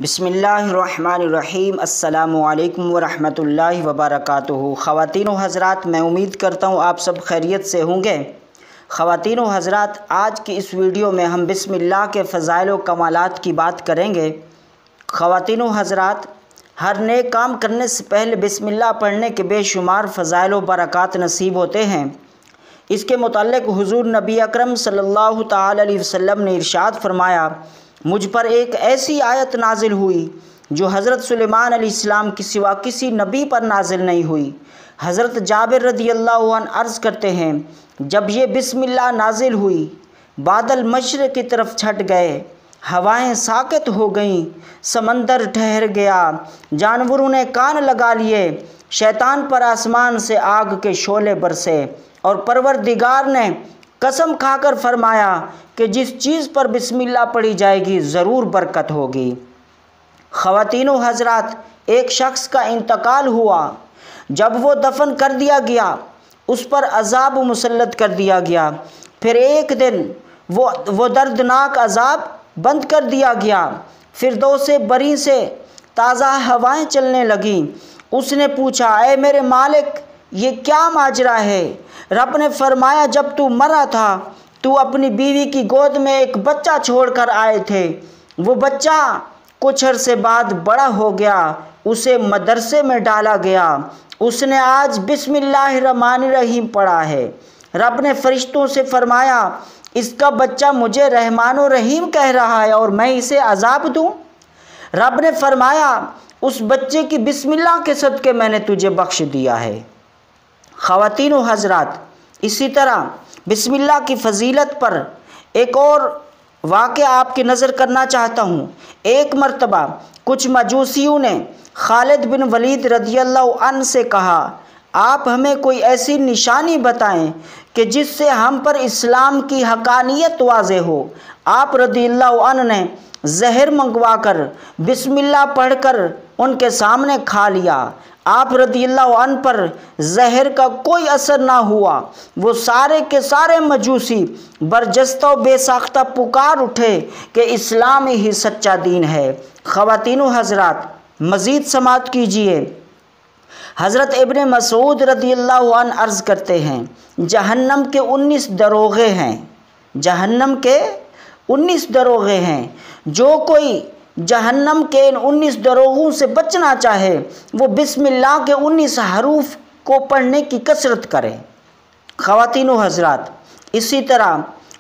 بسم اللہ الرحمن الرحیم۔ السلام علیکم ورحمۃ اللہ وبرکاتہ۔ خواتین و حضرات، میں امید کرتا ہوں آپ سب خیریت سے ہوں گے۔ خواتین و حضرات، آج کی اس ویڈیو میں ہم بسم اللہ کے فضائل و کمالات کی بات کریں گے۔ خواتین و حضرات، ہر نیک کام کرنے سے پہلے بسم اللہ پڑھنے کے بے شمار فضائل و برکات نصیب ہوتے ہیں۔ اس کے متعلق حضور نبی اکرم صلی اللہ تعالی علیہ وسلم نے ارشاد فرمایا، مجھ پر ایک ایسی آیت نازل ہوئی جو حضرت سلیمان علیہ السلام کے سوا کسی نبی پر نازل نہیں ہوئی۔ حضرت جابر رضی اللہ عنہ عرض کرتے ہیں، جب یہ بسم اللہ نازل ہوئی، بادل مشرق کی طرف چھٹ گئے، ہوائیں ساکت ہو گئیں، سمندر ٹھہر گیا، جانوروں نے کان لگا لیے، شیطان پر آسمان سے آگ کے شعلے برسے، اور پروردگار نے قسم کھا کر فرمایا کہ جس چیز پر بسم اللہ پڑھی جائے گی ضرور برکت ہوگی۔ خواتین و حضرات، ایک شخص کا انتقال ہوا، جب وہ دفن کر دیا گیا اس پر عذاب مسلط کر دیا گیا۔ پھر ایک دن وہ دردناک عذاب بند کر دیا گیا۔ فردوس بری سے تازہ ہوائیں چلنے لگیں۔ اس نے پوچھا، اے میرے مالک، یہ کیا ماجرا ہے؟ رب نے فرمایا، جب تو مرا تھا تو اپنی بیوی کی گود میں ایک بچہ چھوڑ کر آئے تھے۔ وہ بچہ کچھ عرصے بعد بڑا ہو گیا، اسے مدرسے میں ڈالا گیا، اس نے آج بسم اللہ الرحمن الرحیم پڑھا ہے۔ رب نے فرشتوں سے فرمایا، اس کا بچہ مجھے رحمان و رحیم کہہ رہا ہے اور میں اسے عذاب دوں؟ رب نے فرمایا، اس بچے کی بسم اللہ کے صدقے میں نے تجھے بخش دیا ہے۔ خواتین و حضرات، اسی طرح بسم اللہ کی فضیلت پر ایک اور واقعہ آپ کی نظر کرنا چاہتا ہوں۔ ایک مرتبہ کچھ مجوسیوں نے خالد بن ولید رضی اللہ عنہ سے کہا، آپ ہمیں کوئی ایسی نشانی بتائیں کہ جس سے ہم پر اسلام کی حقانیت واضح ہو۔ آپ رضی اللہ عنہ نے زہر منگوا کر بسم اللہ پڑھ کر ان کے سامنے کھا لیا۔ آپ رضی اللہ عنہ پر زہر کا کوئی اثر نہ ہوا۔ وہ سارے کے سارے مجوسی برجستہ و بے ساختہ پکار اٹھے کہ اسلام ہی سچا دین ہے۔ خواتین و حضرات، مزید سماعت کیجیے۔ حضرت ابن مسعود رضی اللہ عنہ عرض کرتے ہیں، جہنم کے 19 دروغے ہیں، جہنم کے 19 دروغے ہیں، جو کوئی جہنم کے ان 19 دروغوں سے بچنا چاہے وہ بسم اللہ کے 19 حروف کو پڑھنے کی کثرت کرے۔ خواتین و حضرات، اسی طرح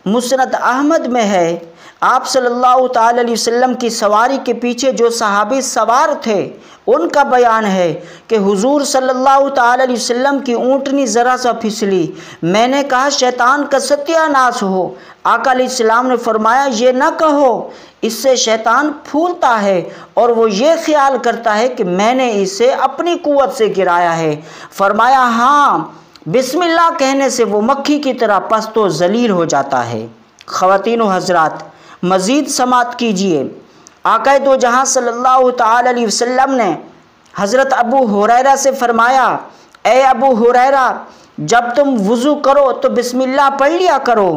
مسند احمد میں ہے، آپ صلی اللہ تعالی علیہ وسلم کی سواری کے پیچھے جو صحابی سوار تھے ان کا بیان ہے کہ حضور صلی اللہ تعالی علیہ وسلم کی اونٹنی ذرا سا پھسلی، میں نے کہا شیطان کا ستیہ ناش ہو۔ آقا علیہ السلام نے فرمایا، یہ نہ کہو، اس سے شیطان پھولتا ہے اور وہ یہ خیال کرتا ہے کہ میں نے اسے اپنی قوت سے گرایا ہے۔ فرمایا، ہاں، بسم اللہ کہنے سے وہ مکھی کی طرح پست و ذلیل ہو جاتا ہے۔ خواتین و حضرات، مزید سماعت کیجیے۔ آقا دو جہاں صلی اللہ تعالی علیہ وسلم نے حضرت ابو ہریرہ سے فرمایا، اے ابو ہریرہ، جب تم وضو کرو تو بسم اللہ پڑھ لیا کرو،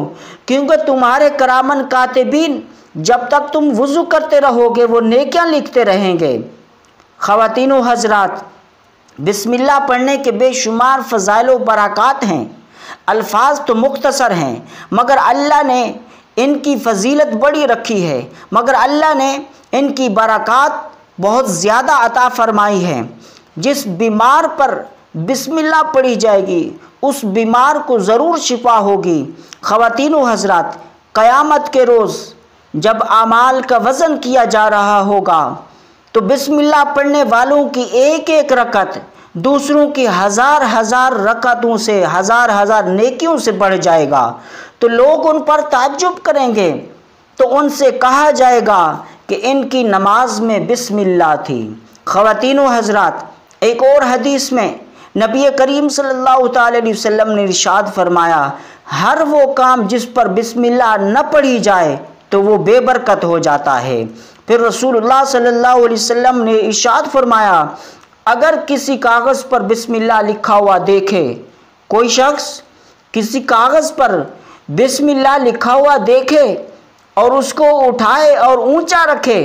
کیونکہ تمہارے کرامن کاتبین جب تک تم وضو کرتے رہو گے وہ نیکیاں لکھتے رہیں گے۔ خواتین و حضرات، بسم اللہ پڑھنے کے بے شمار فضائل و برکات ہیں۔ الفاظ تو مختصر ہیں مگر اللہ نے ان کی فضیلت بڑی رکھی ہے، مگر اللہ نے ان کی برکات بہت زیادہ عطا فرمائی ہے۔ جس بیمار پر بسم اللہ پڑھی جائے گی اس بیمار کو ضرور شفا ہوگی۔ خواتین و حضرات، قیامت کے روز جب اعمال کا وزن کیا جا رہا ہوگا تو بسم اللہ پڑھنے والوں کی ایک ایک رکعت دوسروں کی ہزار رکعتوں سے ہزار نیکیوں سے بڑھ جائے گا، تو لوگ ان پر تعجب کریں گے، تو ان سے کہا جائے گا کہ ان کی نماز میں بسم اللہ تھی۔ خواتین و حضرات، ایک اور حدیث میں نبی کریم صلی اللہ تعالی علیہ وسلم نے ارشاد فرمایا، ہر وہ کام جس پر بسم اللہ نہ پڑھی جائے تو وہ بے برکت ہو جاتا ہے۔ پھر رسول اللہ صلی اللہ علیہ وسلم نے ارشاد فرمایا، اگر کسی کاغذ پر بسم اللہ لکھا ہوا دیکھے، کوئی شخص کسی کاغذ پر بسم اللہ لکھا ہوا دیکھے اور اس کو اٹھائے اور اونچا رکھے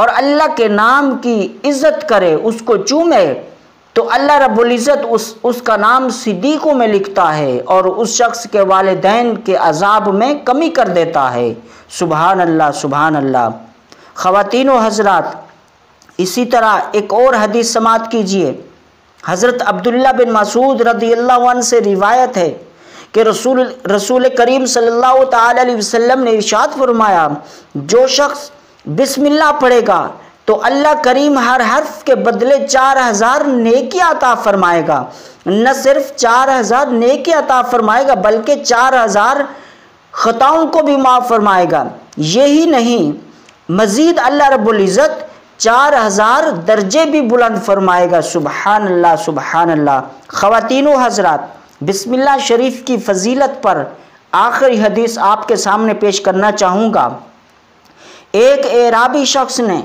اور اللہ کے نام کی عزت کرے، اس کو چومے، تو اللہ رب العزت اس کا نام صدیقوں میں لکھتا ہے اور اس شخص کے والدین کے عذاب میں کمی کر دیتا ہے۔ سبحان اللہ، سبحان اللہ۔ خواتین و حضرات، اسی طرح ایک اور حدیث سماعت کیجئے۔ حضرت عبداللہ بن مسعود رضی اللہ عنہ سے روایت ہے کہ رسول کریم صلی اللہ تعالی علیہ وسلم نے ارشاد فرمایا، جو شخص بسم اللہ پڑھے گا تو اللہ کریم ہر حرف کے بدلے 4000 نیکی عطا فرمائے گا۔ نہ صرف 4000 نیکی عطا فرمائے گا بلکہ 4000 خطاؤں کو بھی معاف فرمائے گا۔ یہی نہیں، مزید اللہ رب العزت 4000 درجے بھی بلند فرمائے گا۔ سبحان اللہ، سبحان اللہ۔ خواتین و حضرات، بسم اللہ شریف کی فضیلت پر آخری حدیث آپ کے سامنے پیش کرنا چاہوں گا۔ ایک اعرابی شخص نے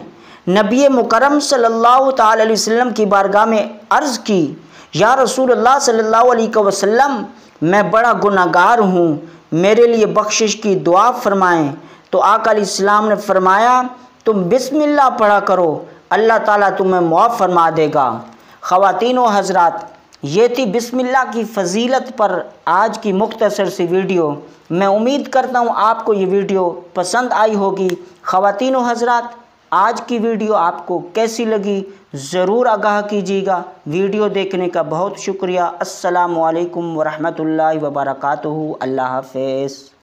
نبی مکرم صلی اللہ تعالی علیہ وسلم کی بارگاہ میں عرض کی، یا رسول اللہ صلی اللہ علیہ وسلم، میں بڑا گناہگار ہوں، میرے لیے بخشش کی دعا فرمائیں۔ تو آقا علیہ السلام نے فرمایا، تم بسم اللہ پڑھا کرو، اللہ تعالیٰ تمہیں معاف فرما دے گا۔ خواتین و حضرات، یہ تھی بسم اللہ کی فضیلت پر آج کی مختصر سی ویڈیو۔ میں امید کرتا ہوں آپ کو یہ ویڈیو پسند آئی ہوگی۔ خواتین و حضرات، آج کی ویڈیو آپ کو کیسی لگی ضرور آگاہ کیجیے گا۔ ویڈیو دیکھنے کا بہت شکریہ۔ السلام علیکم ورحمۃ اللہ وبرکاتہ۔ اللہ حافظ۔